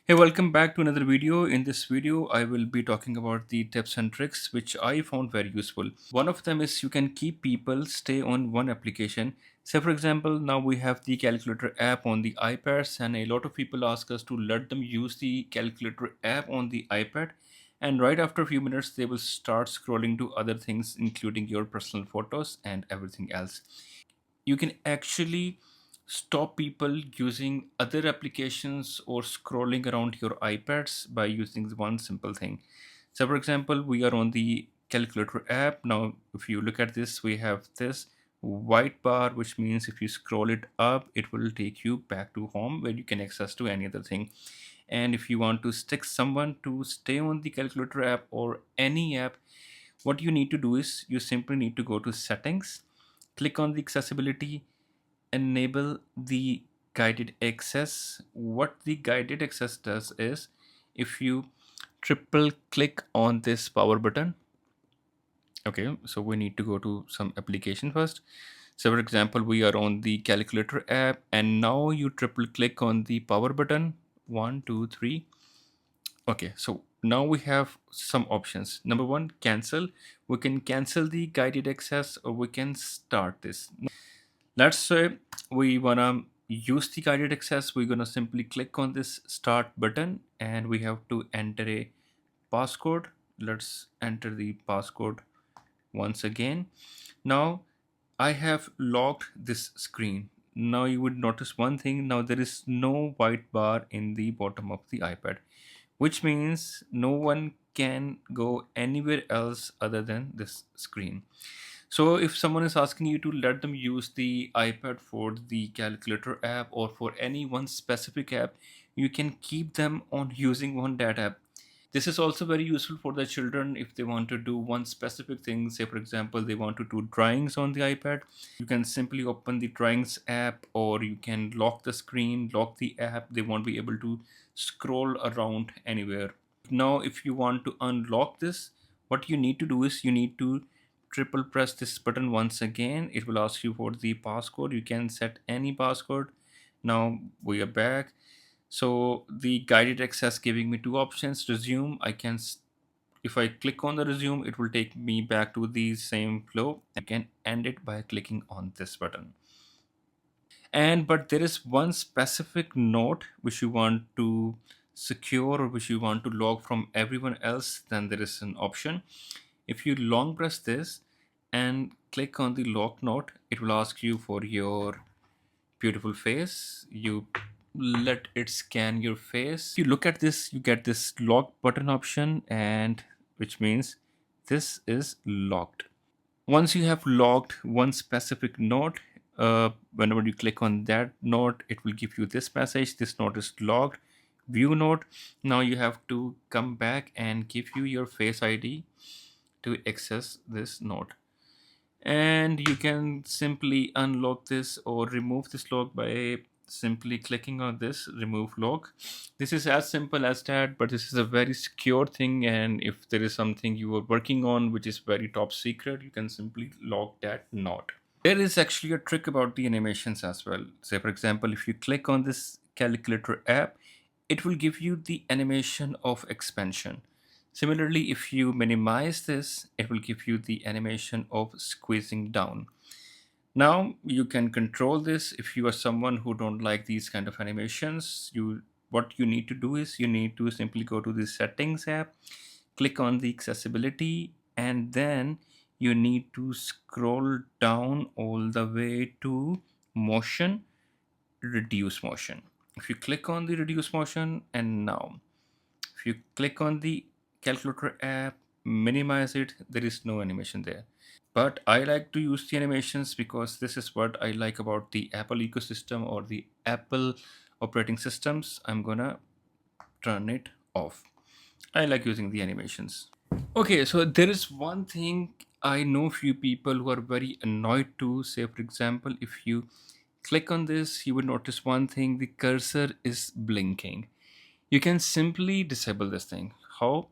Hey, welcome back to another video. In this video, I will be talking about the tips and tricks which I found very useful. One of them is you can keep people stay on one application. Say for example, now we have the calculator app on the iPads and a lot of people ask us to let them use the calculator app on the iPad. And right after a few minutes, they will start scrolling to other things, including your personal photos and everything else. You can actually stop people using other applications or scrolling around your iPads by using one simple thing. So, for example, we are on the calculator app. Now, if you look at this, we have this white bar, which means if you scroll it up, it will take you back to home where you can access to any other thing. And if you want to stick someone to stay on the calculator app or any app, what you need to do is you simply need to go to settings, click on the accessibility, enable the guided access. What the guided access does is if you triple click on this power button, okay, so we need to go to some application first. So for example, we are on the calculator app and now you triple click on the power button. One, two, three. Okay, so now we have some options. Number one, cancel. We can cancel the guided access or we can start this. Let's say we wanna use the guided access. We're gonna simply click on this start button and we have to enter a passcode. Let's enter the passcode once again. Now I have locked this screen. Now you would notice one thing. Now there is no white bar in the bottom of the iPad, which means no one can go anywhere else other than this screen. So if someone is asking you to let them use the iPad for the calculator app or for any one specific app, you can keep them on using one that app. This is also very useful for the children if they want to do one specific thing. Say for example, they want to do drawings on the iPad. You can simply open the drawings app or you can lock the screen, lock the app. They won't be able to scroll around anywhere. Now if you want to unlock this, what you need to do is you need to triple press this button once again. It will ask you for the passcode. You can set any passcode. Now we are back. So the guided access giving me two options. Resume, if I click on the resume, it will take me back to the same flow. I can end it by clicking on this button. And but there is one specific note which you want to secure or which you want to log from everyone else, then there is an option. If you long press this and click on the lock note, it will ask you for your beautiful face. You let it scan your face. You look at this, you get this lock button option, and which means this is locked. Once you have logged one specific node, whenever you click on that node, it will give you this message. This node is logged. View node. Now you have to come back and give you your face ID to access this node. And you can simply unlock this or remove this lock by simply clicking on this remove lock. This is as simple as that, but this is a very secure thing, and if there is something you are working on which is very top secret, you can simply lock that node. There is actually a trick about the animations as well. Say for example, if you click on this calculator app, it will give you the animation of expansion. Similarly, if you minimize this, it will give you the animation of squeezing down. Now you can control this. If you are someone who don't like these kind of animations, what you need to do is you need to simply go to the settings app, click on the accessibility, and then you need to scroll down all the way to motion, reduce motion. If you click on the reduce motion, and now if you click on the calculator app, minimize it, there is no animation there. But I like to use the animations because this is what I like about the Apple ecosystem or the Apple operating systems. I'm gonna turn it off. I like using the animations. Okay, so there is one thing I know few people who are very annoyed to. Say for example, if you click on this, you will notice one thing: the cursor is blinking. You can simply disable this thing. How?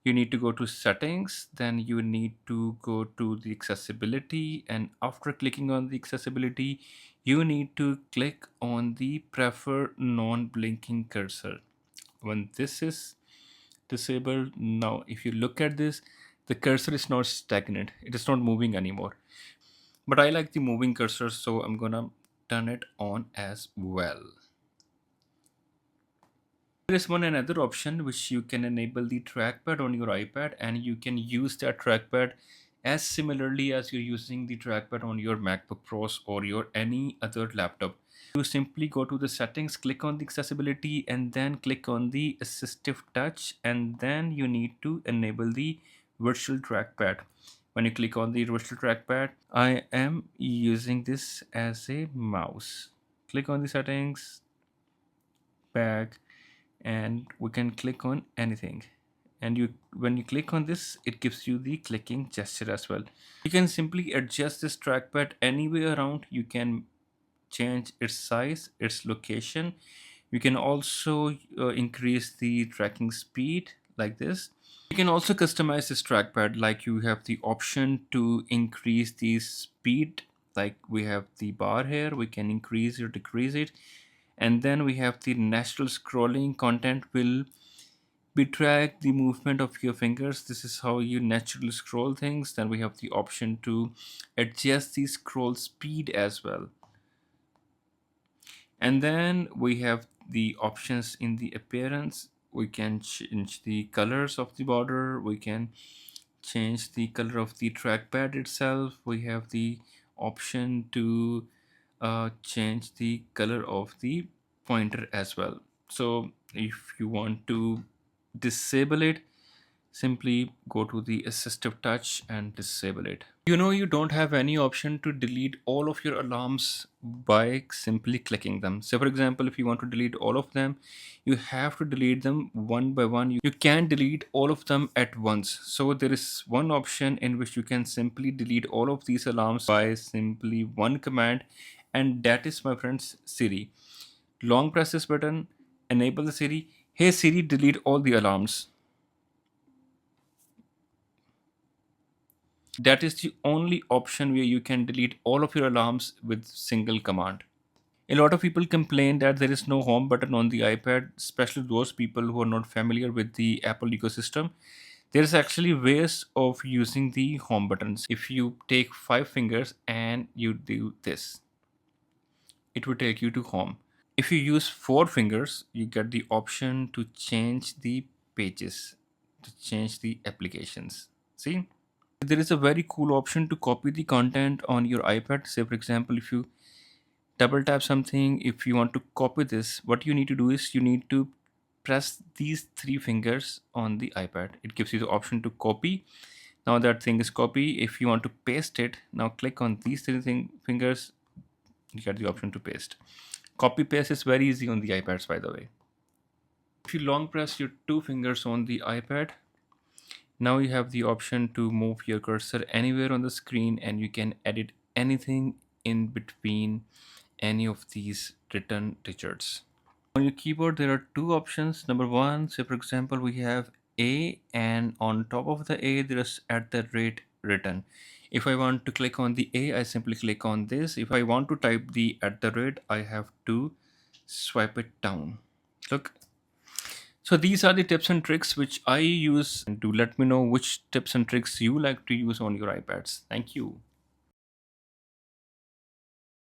You need to go to settings, then you need to go to the accessibility, and after clicking on the accessibility, you need to click on the prefer non-blinking cursor. When this is disabled, now if you look at this, the cursor is not stagnant, it is not moving anymore. But I like the moving cursor, so I'm gonna turn it on as well. There is one another option which you can enable the trackpad on your iPad, and you can use that trackpad as similarly as you're using the trackpad on your MacBook Pros or your any other laptop. You simply go to the settings, click on the accessibility, and then click on the assistive touch, and then you need to enable the virtual trackpad. When you click on the virtual trackpad, I am using this as a mouse. Click on the settings, back, and we can click on anything, and you when you click on this, it gives you the clicking gesture as well. You can simply adjust this trackpad anywhere around. You can change its size, its location. You can also increase the tracking speed like this. You can also customize this trackpad, like you have the option to increase the speed, like we have the bar here, we can increase or decrease it. And then we have the natural scrolling content will be track the movement of your fingers. This is how you naturally scroll things. Then we have the option to adjust the scroll speed as well. And then we have the options in the appearance. We can change the colors of the border. We can change the color of the trackpad itself. We have the option to change the color of the pointer as well. So if you want to disable it, simply go to the assistive touch and disable it. You don't have any option to delete all of your alarms by simply clicking them. So for example, if you want to delete all of them, you have to delete them one by one. You can't delete all of them at once. So there is one option in which you can simply delete all of these alarms by simply one command, and that is, my friends, Siri. Long press this button, enable the Siri. Hey Siri, delete all the alarms. That is the only option where you can delete all of your alarms with single command. A lot of people complain that there is no home button on the iPad, especially those people who are not familiar with the Apple ecosystem. There is actually ways of using the home buttons. If you take 5 fingers and you do this, it will take you to home. If you use 4 fingers, you get the option to change the pages, to change the applications. See? There is a very cool option to copy the content on your iPad. Say, for example, if you double tap something, if you want to copy this, what you need to do is you need to press these 3 fingers on the iPad. It gives you the option to copy. Now that thing is copy. If you want to paste it, now click on these fingers, you get the option to paste. Copy paste is very easy on the iPads, by the way. If you long press your 2 fingers on the iPad, now you have the option to move your cursor anywhere on the screen, and you can edit anything in between any of these written digits. On your keyboard, there are two options. Number one, say for example, we have A, and on top of the A, there is at the rate written. If I want to click on the A, I simply click on this. If I want to type the at the rate, I have to swipe it down. Look. So these are the tips and tricks which I use. Do let me know which tips and tricks you like to use on your iPads. Thank you.